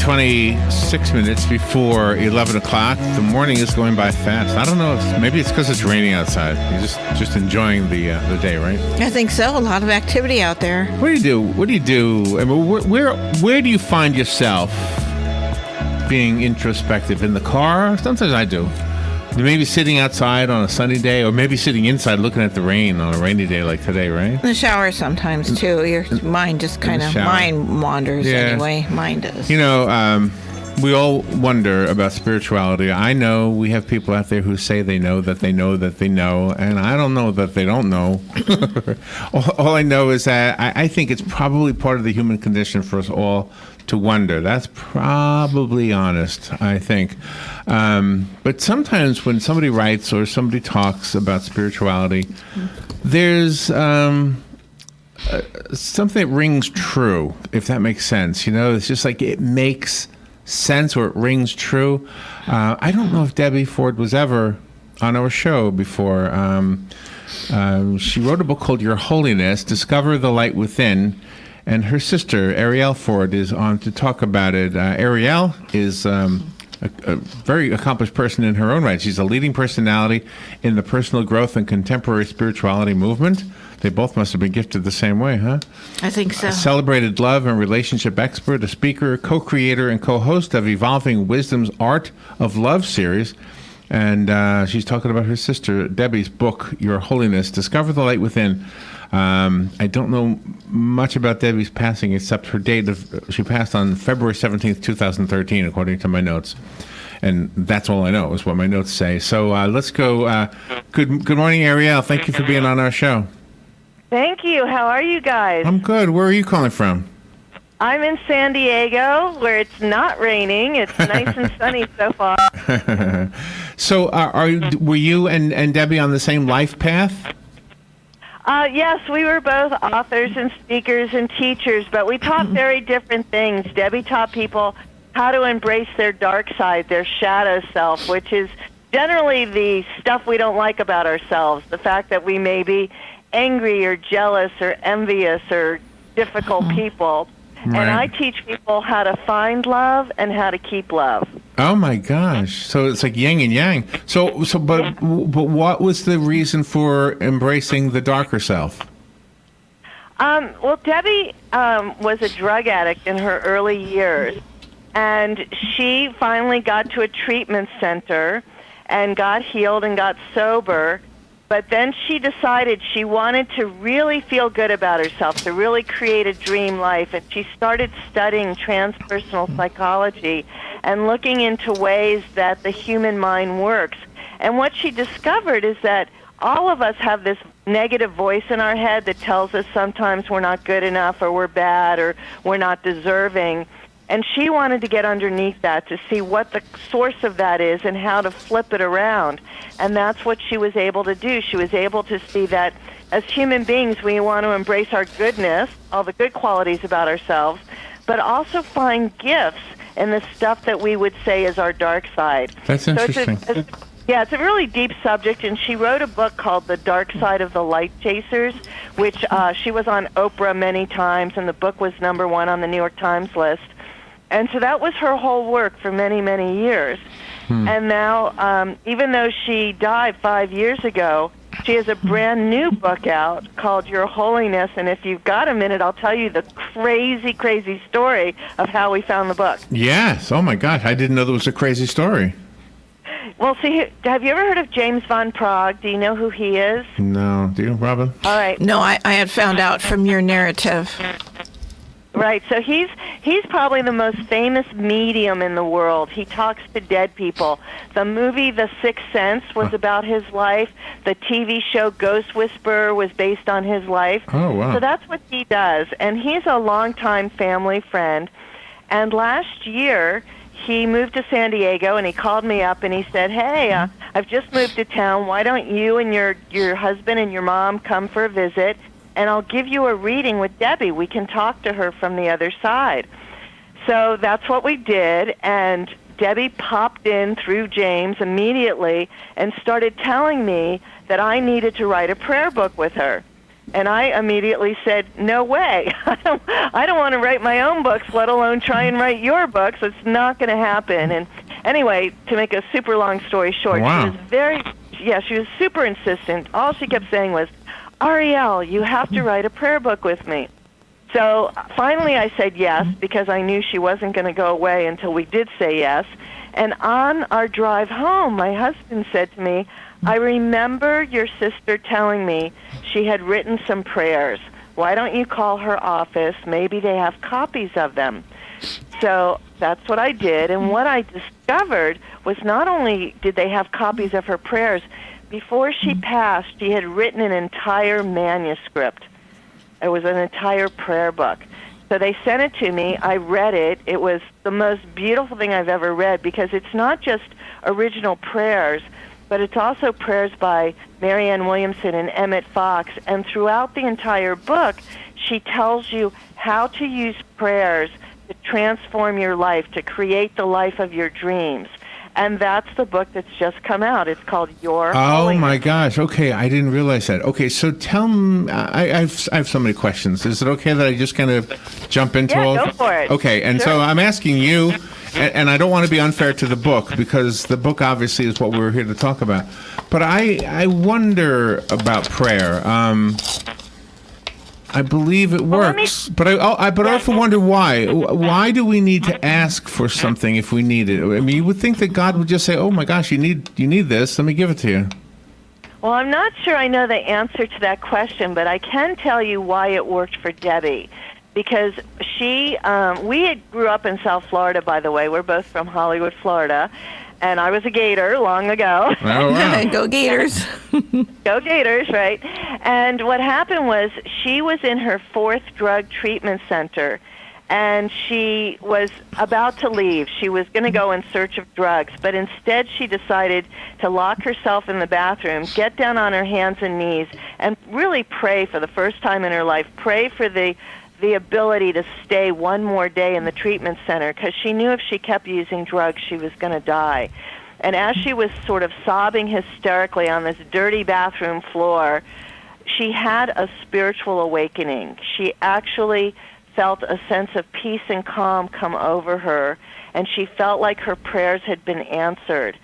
26 minutes before 11 o'clock. The morning is going by fast. I don't know if maybe it's because it's raining outside. You're just enjoying the day, right? I think so. A lot of activity out there. What do you do? What do you do? I mean, where do you find yourself being introspective? In the car? Sometimes I do. Maybe sitting outside on a sunny day, or maybe sitting inside looking at the rain on a rainy day like today, right? In the shower sometimes, too. Your mind just kind of mind wanders anyway. Mine does. You know, we all wonder about spirituality. I know we have people out there who say they know that they know that they know, and I don't know that they don't know. all I know is that I think it's probably part of the human condition for us all to wonder. That's probably honest, I think. But sometimes when somebody writes or somebody talks about spirituality, there's something that rings true, if that makes sense. You know, it's just like it makes sense or it rings true. I don't know if Debbie Ford was ever on our show before. She wrote a book called Your Holiness, Discover the Light Within. And her sister, Arielle Ford, is on to talk about it. Arielle is a very accomplished person in her own right. She's a leading personality in the personal growth and contemporary spirituality movement. They both must have been gifted the same way, huh? I think so. A celebrated love and relationship expert, a speaker, co-creator, and co-host of Evolving Wisdom's Art of Love series. And she's talking about her sister, Debbie's book, Your Holiness, Discover the Light Within. I don't know much about Debbie's passing except her date she passed on February 17th, 2013, according to my notes. And that's all I know is what my notes say. So let's go. Good morning, Arielle. Thank you for being on our show. Thank you. How are you guys? I'm good. Where are you calling from? I'm in San Diego, where it's not raining. It's nice and sunny so far. So were you and Debbie on the same life path? Yes, we were both authors and speakers and teachers, but we taught very different things. Debbie taught people how to embrace their dark side, their shadow self, which is generally the stuff we don't like about ourselves, the fact that we may be angry or jealous or envious or difficult people. Right. And I teach people how to find love and how to keep love. Oh my gosh! So it's like yin and yang. But what was the reason for embracing the darker self? Well, Debbie was a drug addict in her early years, and she finally got to a treatment center and got healed and got sober. But then she decided she wanted to really feel good about herself, to really create a dream life. And she started studying transpersonal psychology and looking into ways that the human mind works. And what she discovered is that all of us have this negative voice in our head that tells us sometimes we're not good enough or we're bad or we're not deserving. And she wanted to get underneath that to see what the source of that is and how to flip it around. And that's what she was able to do. She was able to see that as human beings, we want to embrace our goodness, all the good qualities about ourselves, but also find gifts in the stuff that we would say is our dark side. That's interesting. So it's a really deep subject, and she wrote a book called The Dark Side of the Light Chasers, which she was on Oprah many times, and the book was #1 on the New York Times list. And so that was her whole work for many, many years. And now, even though she died 5 years ago, she has a brand new book out called Your Holiness. And if you've got a minute, I'll tell you the crazy, crazy story of how we found the book. Yes. Oh, my God. I didn't know there was a crazy story. Well, see, have you ever heard of James von Praagh? Do you know who he is? No. Do you, Robin? All right. No, I had found out from your narrative. Right, so he's probably the most famous medium in the world. He talks to dead people. The movie The Sixth Sense was about his life. The TV show Ghost Whisperer was based on his life. Oh, wow. So that's what he does. And he's a longtime family friend. And last year, he moved to San Diego, and he called me up, and he said, hey, I've just moved to town. Why don't you and your husband and your mom come for a visit? And I'll give you a reading with Debbie. We can talk to her from the other side. So that's what we did, and Debbie popped in through James immediately and started telling me that I needed to write a prayer book with her. And I immediately said, no way. I don't want to write my own books, let alone try and write your books. It's not going to happen. And anyway, to make a super long story short, wow. she was super insistent. All she kept saying was, Arielle, you have to write a prayer book with me. So finally I said yes, because I knew she wasn't going to go away until we did say yes. And on our drive home, my husband said to me, I remember your sister telling me she had written some prayers. Why don't you call her office? Maybe they have copies of them. So that's what I did. And what I discovered was not only did they have copies of her prayers, before she passed, she had written an entire manuscript. It was an entire prayer book. So they sent it to me. I read it. It was the most beautiful thing I've ever read, because it's not just original prayers, but it's also prayers by Marianne Williamson and Emmett Fox. And throughout the entire book, she tells you how to use prayers to transform your life, to create the life of your dreams. And that's the book that's just come out. It's called Your Holiness. Oh, my gosh. Okay, I didn't realize that. Okay, so tell me, I have so many questions. Is it okay that I just kind of jump into all? Yeah, go for it. Okay, and Sure. so I'm asking you, and I don't want to be unfair to the book, because the book obviously is what we're here to talk about. But I wonder about prayer. I believe it works, but I often wonder why. Why do we need to ask for something if we need it? I mean, you would think that God would just say, "Oh my gosh, you need this. Let me give it to you." Well, I'm not sure I know the answer to that question, but I can tell you why it worked for Debbie. Because we grew up in South Florida, by the way. We're both from Hollywood, Florida. And I was a Gator long ago. Oh, wow. Go Gators. Go Gators, right? And what happened was she was in her 4th drug treatment center, and she was about to leave. She was going to go in search of drugs, but instead she decided to lock herself in the bathroom, get down on her hands and knees, and really pray for the first time in her life, pray for the ability to stay one more day in the treatment center, because she knew if she kept using drugs, she was going to die. And as she was sort of sobbing hysterically on this dirty bathroom floor, she had a spiritual awakening. She actually felt a sense of peace and calm come over her, and she felt like her prayers had been answered.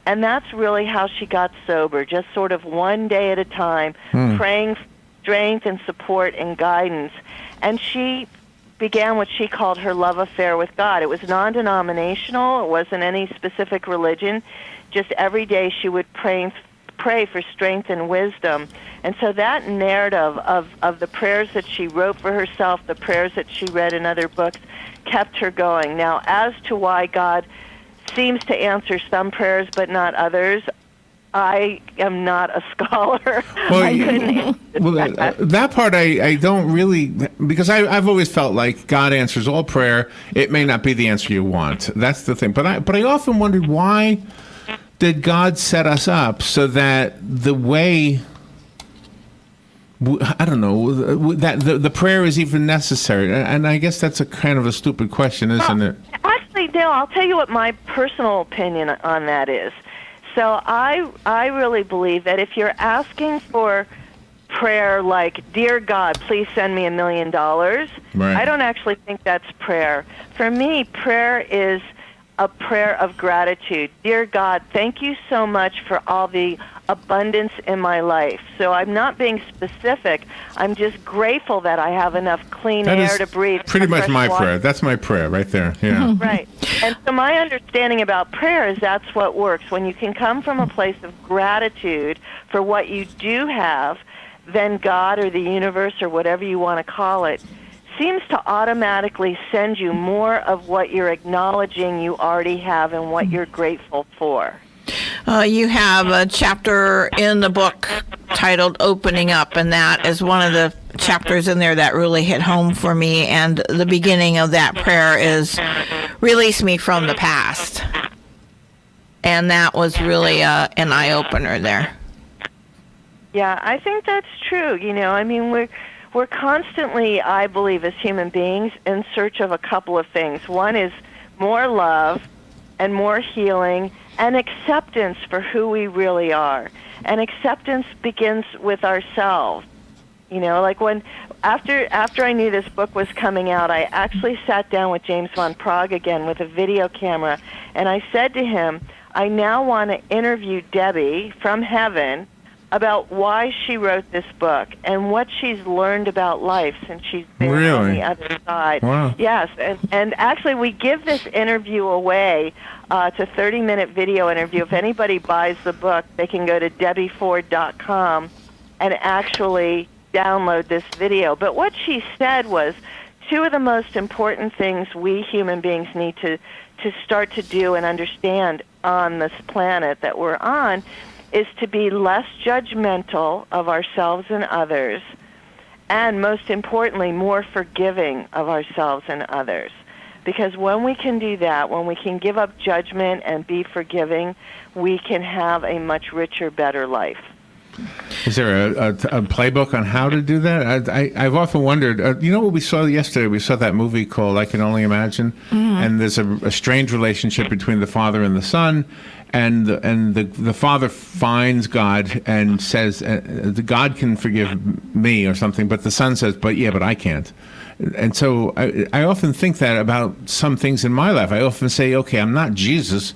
And that's really how she got sober, just sort of one day at a time, praying for strength and support and guidance. And she began what she called her love affair with God. It was non-denominational. It wasn't any specific religion. Just every day she would pray for strength and wisdom. And so that narrative of the prayers that she wrote for herself, the prayers that she read in other books, kept her going. Now, as to why God seems to answer some prayers but not others, I am not a scholar. Well, I couldn't answer that part I don't really, because I've always felt like God answers all prayer. It may not be the answer you want. That's the thing. But I often wondered, why did God set us up so that the way, I don't know, that the prayer is even necessary? And I guess that's a kind of a stupid question, isn't it? Actually, Dale, I'll tell you what my personal opinion on that is. So I really believe that if you're asking for prayer like, "Dear God, please send me $1 million," right. I don't actually think that's prayer. For me, prayer is a prayer of gratitude. Dear God, thank you so much for all the abundance in my life. So I'm not being specific. I'm just grateful that I have enough clean air to breathe. Pretty much my water. prayer. That's my prayer right there. Yeah. Right. And so my understanding about prayer is that's what works. When you can come from a place of gratitude for what you do have, then God or the universe or whatever you want to call it seems to automatically send you more of what you're acknowledging you already have and what you're grateful for. You have a chapter in the book titled Opening Up, and that is one of the chapters in there that really hit home for me. And the beginning of that prayer is, "Release me from the past." And that was really an eye-opener there. Yeah, I think that's true. You know, I mean, we're constantly, I believe, as human beings, in search of a couple of things. One is more love and more healing and acceptance for who we really are. And acceptance begins with ourselves. Like when after I knew this book was coming out, I actually sat down with James von Praagh again with a video camera, and I said to him, I now want to interview Debbie from heaven about why she wrote this book and what she's learned about life since she's been on the other side. Wow. Yes, and actually we give this interview away. It's a 30-minute video interview. If anybody buys the book, they can go to debbieford.com and actually download this video. But what she said was, two of the most important things we human beings need to start to do and understand on this planet that we're on is to be less judgmental of ourselves and others, and most importantly, more forgiving of ourselves and others. Because when we can do that, when we can give up judgment and be forgiving, we can have a much richer, better life. Is there a playbook on how to do that? I've often wondered. What we saw yesterday? We saw that movie called I Can Only Imagine, and there's a strange relationship between the father and the son, and the father finds God and says, God can forgive me or something, but the son says, but I can't. And so I often think that about some things in my life. I often say, okay, I'm not Jesus,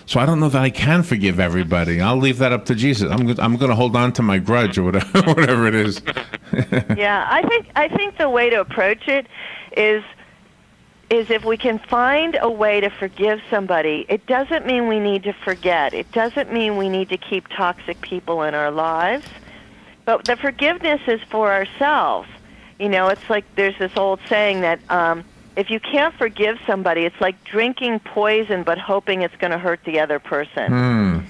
so I don't know that I can forgive everybody. I'll leave that up to Jesus. I'm going to hold on to my grudge or whatever it is. Yeah, I think the way to approach it is if we can find a way to forgive somebody. It doesn't mean we need to forget. It doesn't mean we need to keep toxic people in our lives. But the forgiveness is for ourselves. It's like there's this old saying that if you can't forgive somebody, it's like drinking poison but hoping it's going to hurt the other person.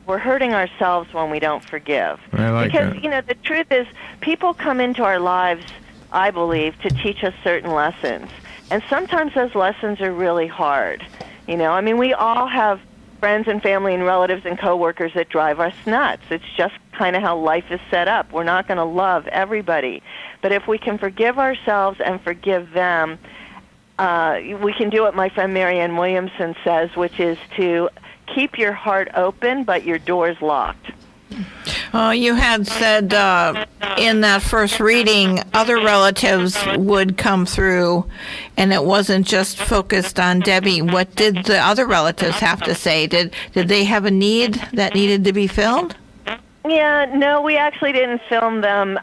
We're hurting ourselves when we don't forgive. I like because, that. The truth is, people come into our lives, I believe, to teach us certain lessons. And sometimes those lessons are really hard. We all have friends and family and relatives and coworkers that drive us nuts. It's just kind of how life is set up. We're not going to love everybody. But if we can forgive ourselves and forgive them, we can do what my friend Marianne Williamson says, which is to keep your heart open, but your doors locked. You had said in that first reading, other relatives would come through, and it wasn't just focused on Debbie. What did the other relatives have to say? Did they have a need that needed to be filled? Yeah, no, we actually didn't film them.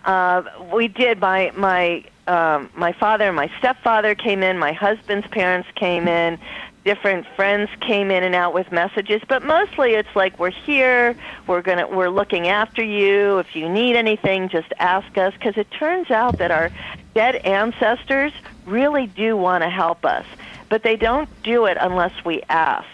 We did. My father and my stepfather came in. My husband's parents came in. Different friends came in and out with messages, but mostly it's like, we're here. We're looking after you. If you need anything, just ask us. Because it turns out that our dead ancestors really do want to help us, but they don't do it unless we ask.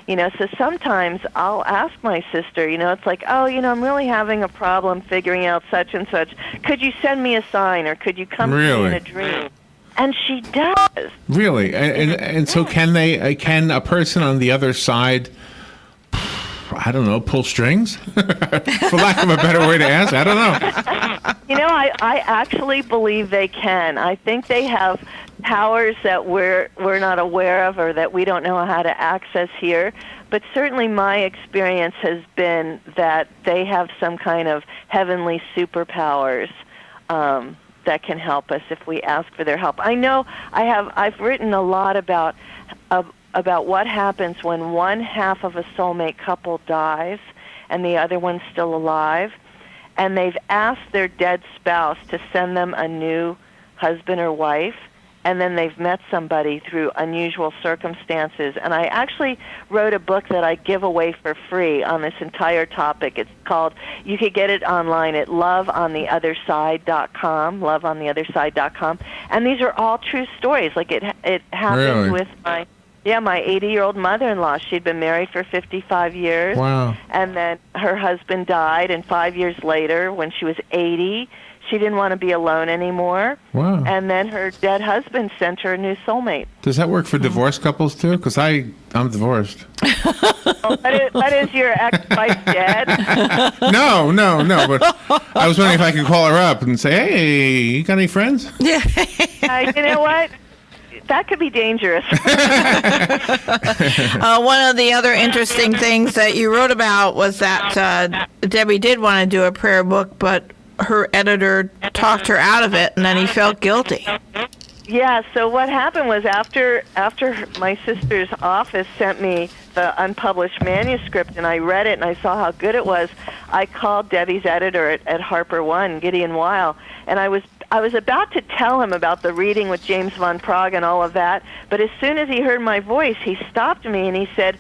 So sometimes I'll ask my sister, it's like, I'm really having a problem figuring out such and such. Could you send me a sign, or could you come to me in a dream? And she does. Really? And so can a person on the other side, I don't know, pull strings? For lack of a better way to ask, I don't know. I actually believe they can. I think they have powers that we're not aware of, or that we don't know how to access here. But certainly my experience has been that they have some kind of heavenly superpowers that can help us if we ask for their help. I know I've written a lot about what happens when one half of a soulmate couple dies and the other one's still alive, and they've asked their dead spouse to send them a new husband or wife, and then they've met somebody through unusual circumstances. And I actually wrote a book that I give away for free on this entire topic. It's called, you could get it online at loveontheotherside.com, loveontheotherside.com. And these are all true stories. Like it happened with my 80-year-old mother-in-law. She'd been married for 55 years. Wow. And then her husband died, and 5 years later, when she was 80, she didn't want to be alone anymore. Wow. And then her dead husband sent her a new soulmate. Does that work for divorced couples too? Because I'm divorced. But is your ex-wife dead? No. But I was wondering if I could call her up and say, hey, you got any friends? Yeah. You know what? That could be dangerous. One of the other interesting things that you wrote about was that Debbie did want to do a prayer book, but her editor talked her out of it, and then he felt guilty. Yeah, so what happened was after my sister's office sent me the unpublished manuscript and I read it and I saw how good it was, I called Debbie's editor at Harper One, Gideon Weil, and I was about to tell him about the reading with James von Praagh and all of that, but as soon as he heard my voice, he stopped me and he said,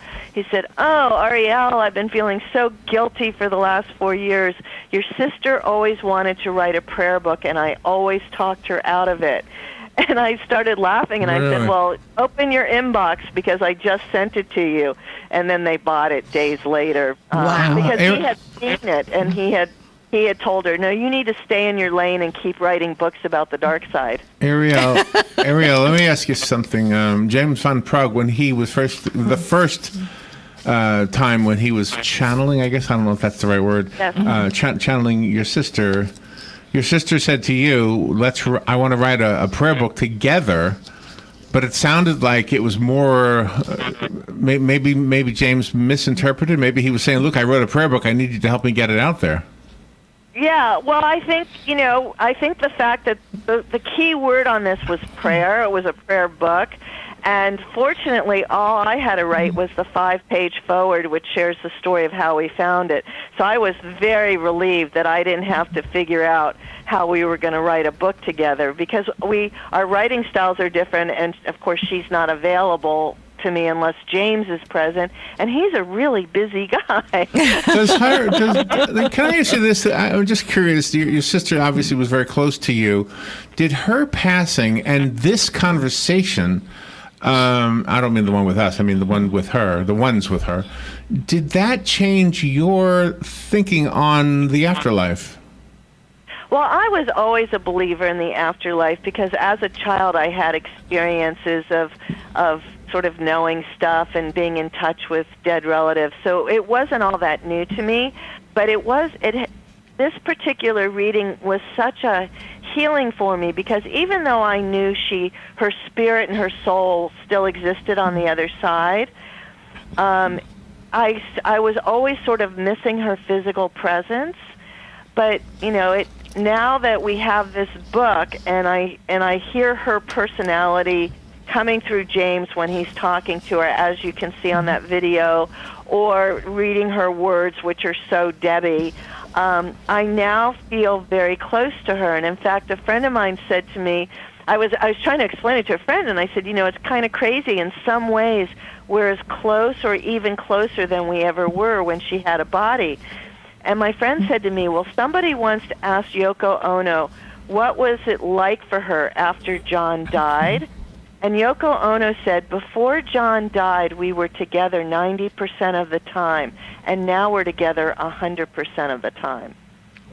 "Oh, Arielle, I've been feeling so guilty for the last 4 years. Your sister always wanted to write a prayer book and I always talked her out of it." And I started laughing, and Really? I said, "Well, open your inbox because I just sent it to you." And then they bought it days later Wow. because he had seen it, and he had told her, "No, you need to stay in your lane and keep writing books about the dark side." Arielle, let me ask you something. James von Praagh, when he was the first time when he was channeling, I guess, I don't know if that's the right word, Yes. channeling your sister said to you, I want to write a prayer book together, but it sounded like it was more, maybe James misinterpreted. Maybe he was saying, "Look, I wrote a prayer book. I need you to help me get it out there." Yeah, well, I think the fact that the key word on this was prayer. It was a prayer book. And fortunately, all I had to write was the 5-page foreword, which shares the story of how we found it. So I was very relieved that I didn't have to figure out how we were going to write a book together, because our writing styles are different, and of course she's not available to me unless James is present, and he's a really busy guy. Can I ask you this? I'm just curious. Your sister obviously was very close to you. Did her passing and this conversation, I don't mean the one with us, I mean the one with her, the ones with her, did that change your thinking on the afterlife? Well, I was always a believer in the afterlife because as a child I had experiences of sort of knowing stuff and being in touch with dead relatives. So it wasn't all that new to me, but this particular reading was such a healing for me because even though I knew her spirit and her soul still existed on the other side, I was always sort of missing her physical presence. But now that we have this book and I hear her personality coming through James when he's talking to her, as you can see on that video, or reading her words, which are so Debbie, I now feel very close to her. And in fact, a friend of mine said to me, I was trying to explain it to a friend, and I said, it's kind of crazy. In some ways, we're as close or even closer than we ever were when she had a body. And my friend said to me, well, somebody once asked Yoko Ono, what was it like for her after John died? And Yoko Ono said, before John died, we were together 90% of the time, and now we're together 100% of the time.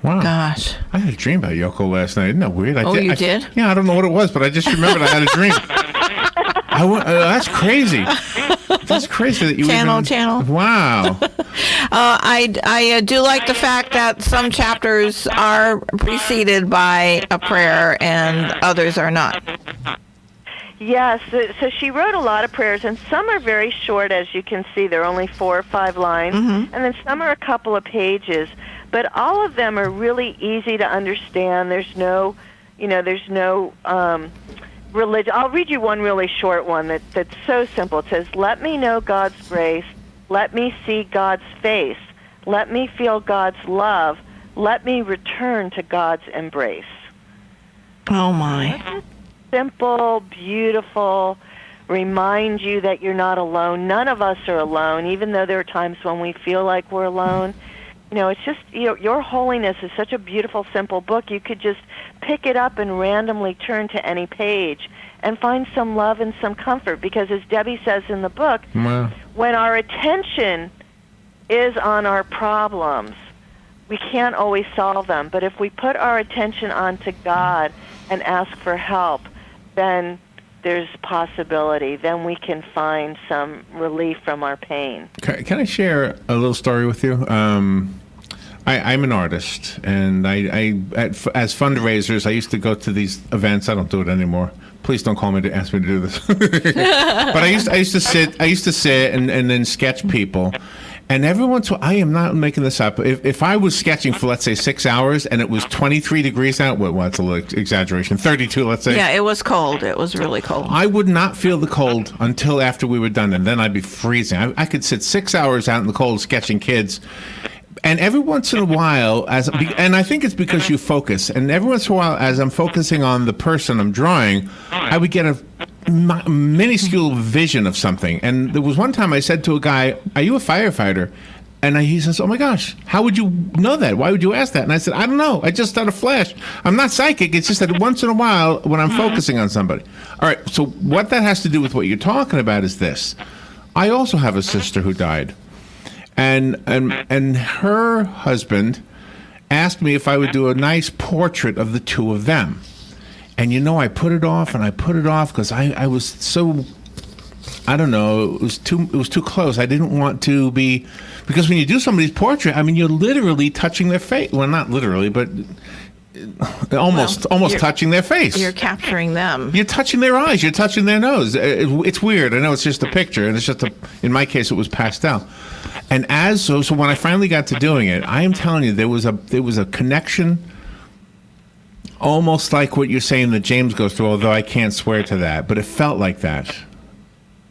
Wow. Gosh. I had a dream about Yoko last night. Isn't that weird? You did? Yeah, I don't know what it was, but I just remembered I had a dream. That's crazy. That's crazy that you Channel. Wow. I do like the fact that some chapters are preceded by a prayer and others are not. Yes, so she wrote a lot of prayers, and some are very short, as you can see. They're only 4 or 5 lines, and then some are a couple of pages. But all of them are really easy to understand. There's no religion. I'll read you one really short one that's so simple. It says, let me know God's grace. Let me see God's face. Let me feel God's love. Let me return to God's embrace. Oh, my. Simple, beautiful, remind you that you're not alone. None of us are alone, even though there are times when we feel like we're alone. It's just, Your Holiness is such a beautiful, simple book. You could just pick it up and randomly turn to any page and find some love and some comfort, because as Debbie says in the book, wow, when our attention is on our problems, we can't always solve them. But if we put our attention onto God and ask for help, then there's possibility. Then we can find some relief from our pain. Can I share a little story with you? I'm an artist, and as fundraisers, I used to go to these events. I don't do it anymore. Please don't call me to ask me to do this. But I used to sit and then sketch people. And every once in a while, I am not making this up. If I was sketching for, let's say, 6 hours and it was 23 degrees out, well, that's a little exaggeration, 32, let's say. Yeah, it was cold. It was really cold. I would not feel the cold until after we were done, and then I'd be freezing. I could sit 6 hours out in the cold sketching kids. And every once in a while, and I think it's because you focus, and every once in a while, as I'm focusing on the person I'm drawing, I would get a minuscule vision of something. And there was one time I said to a guy, "Are you a firefighter?" And he says, "Oh my gosh, how would you know that? Why would you ask that?" And I said, "I don't know. I just got a flash. I'm not psychic. It's just that once in a while when I'm focusing on somebody." All right, so what that has to do with what you're talking about is this. I also have a sister who died. And her husband asked me if I would do a nice portrait of the two of them. And I put it off and I put it off because I was so, I don't know, it was too close. I didn't want to be, because when you do somebody's portrait, I mean, you're literally touching their face. Well, not literally, but almost touching their face. You're capturing them. You're touching their eyes. You're touching their nose. It's weird. I know it's just a picture, and it's just in my case, it was pastel. And so when I finally got to doing it, I am telling you, there was a connection, almost like what you're saying that James goes through. Although I can't swear to that, but it felt like that.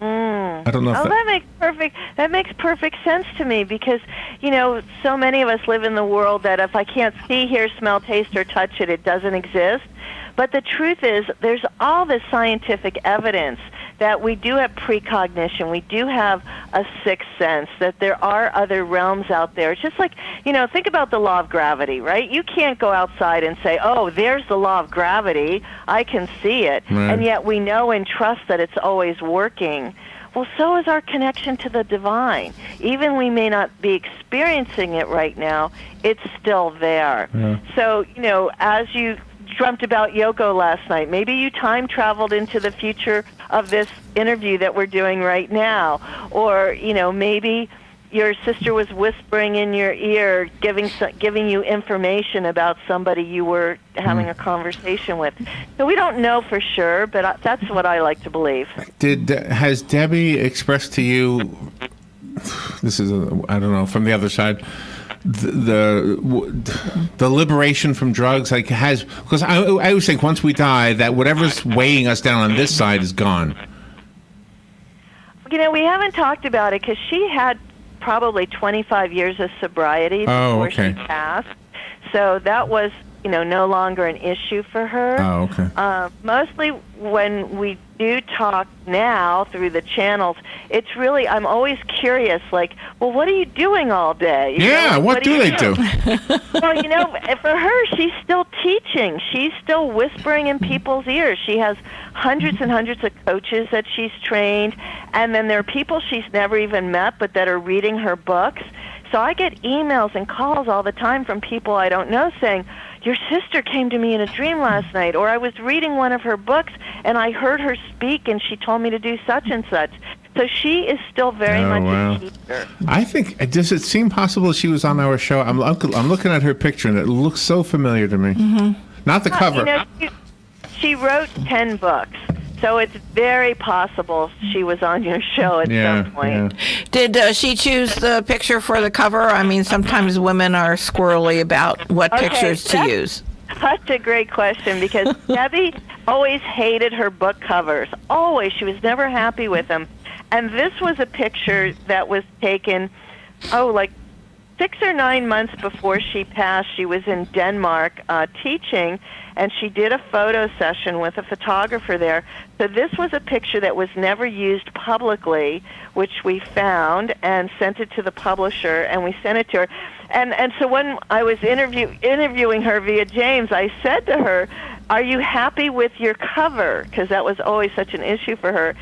I don't know. That makes perfect sense to me, because so many of us live in the world that if I can't see, hear, smell, taste, or touch it, it doesn't exist. But the truth is, there's all this scientific evidence that we do have precognition, we do have a sixth sense, that there are other realms out there. It's just like, think about the law of gravity, right? You can't go outside and say, "Oh, there's the law of gravity, I can see it." Right. And yet we know and trust that it's always working. Well, so is our connection to the divine. Even we may not be experiencing it right now, it's still there. Yeah. So, as you dreamt about Yoko last night, maybe you time traveled into the future of this interview that we're doing right now. Or, maybe your sister was whispering in your ear, giving you information about somebody you were having a conversation with. So we don't know for sure, but that's what I like to believe. Has Debbie expressed to you, this is, I don't know, from the other side, the liberation from drugs, because I always think once we die that whatever's weighing us down on this side is gone. We haven't talked about it because she had probably 25 years of sobriety before she passed, so that was no longer an issue for her. Oh, okay. Mostly when we do talk now through the channels, it's really, I'm always curious, like, well, what are you doing all day? What do they do? Well, for her, she's still teaching. She's still whispering in people's ears. She has hundreds and hundreds of coaches that she's trained, and then there are people she's never even met but that are reading her books. So I get emails and calls all the time from people I don't know saying, "Your sister came to me in a dream last night," or "I was reading one of her books and I heard her speak and she told me to do such and such." So she is still very much a teacher. I think, does it seem possible she was on our show? I'm looking at her picture and it looks so familiar to me. Mm-hmm. Not the cover. She wrote 10 books. So it's very possible she was on your show at some point. Yeah. Did she choose the picture for the cover? I mean, sometimes women are squirrely about what pictures to use. Such a great question, because Debbie always hated her book covers. Always. She was never happy with them. And this was a picture that was taken, like 6 or 9 months before she passed. She was in Denmark teaching, and she did a photo session with a photographer there. So this was a picture that was never used publicly, which we found and sent it to the publisher, and we sent it to her. And so when I was interviewing her via James, I said to her, "Are you happy with your cover?" Because that was always such an issue for her.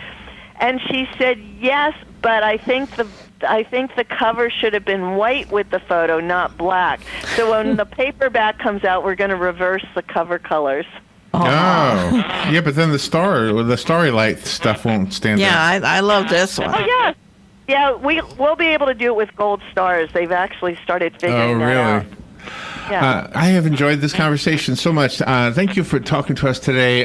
And she said, "Yes, but I think the cover should have been white with the photo, not black. So when the paperback comes out, we're going to reverse the cover colors." Oh, yeah, but then the starry light stuff won't stand out. Yeah, I love this one. Oh, yeah. Yeah, we'll be able to do it with gold stars. They've actually started figuring that out. Yeah. I have enjoyed this conversation so much. Thank you for talking to us today.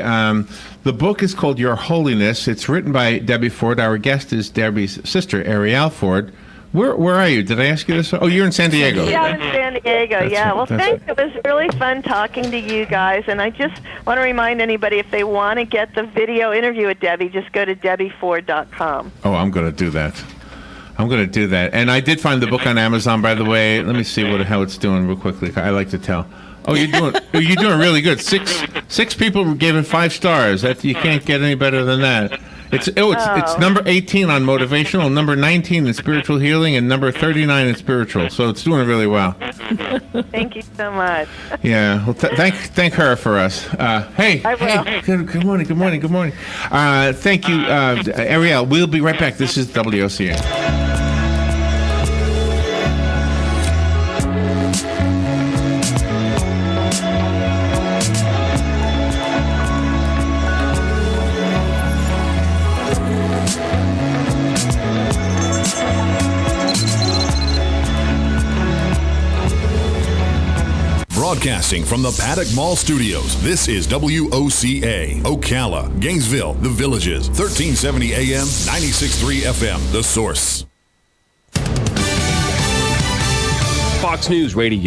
The book is called Your Holiness. It's written by Debbie Ford. Our guest is Debbie's sister, Arielle Ford, Where are you? Did I ask you this? Oh, you're in San Diego. Yeah, I'm in San Diego. Yeah. Well, thanks. It was really fun talking to you guys, and I just want to remind anybody if they want to get the video interview with Debbie, just go to DebbieFord.com. Oh, I'm going to do that. And I did find the book on Amazon, by the way. Let me see how it's doing real quickly. I like to tell. Oh, you're doing really good. Six people gave it 5 stars. You can't get any better than that. It's number 18 on motivational, number 19 in spiritual healing, and number 39 in spiritual. So it's doing really well. Thank you so much. Yeah. Well, thank her for us. Hey. Good morning. Thank you, Arielle. We'll be right back. This is WOCA. Broadcasting from the Paddock Mall Studios, this is WOCA, Ocala, Gainesville, The Villages, 1370 AM, 96.3 FM, The Source. Fox News Radio.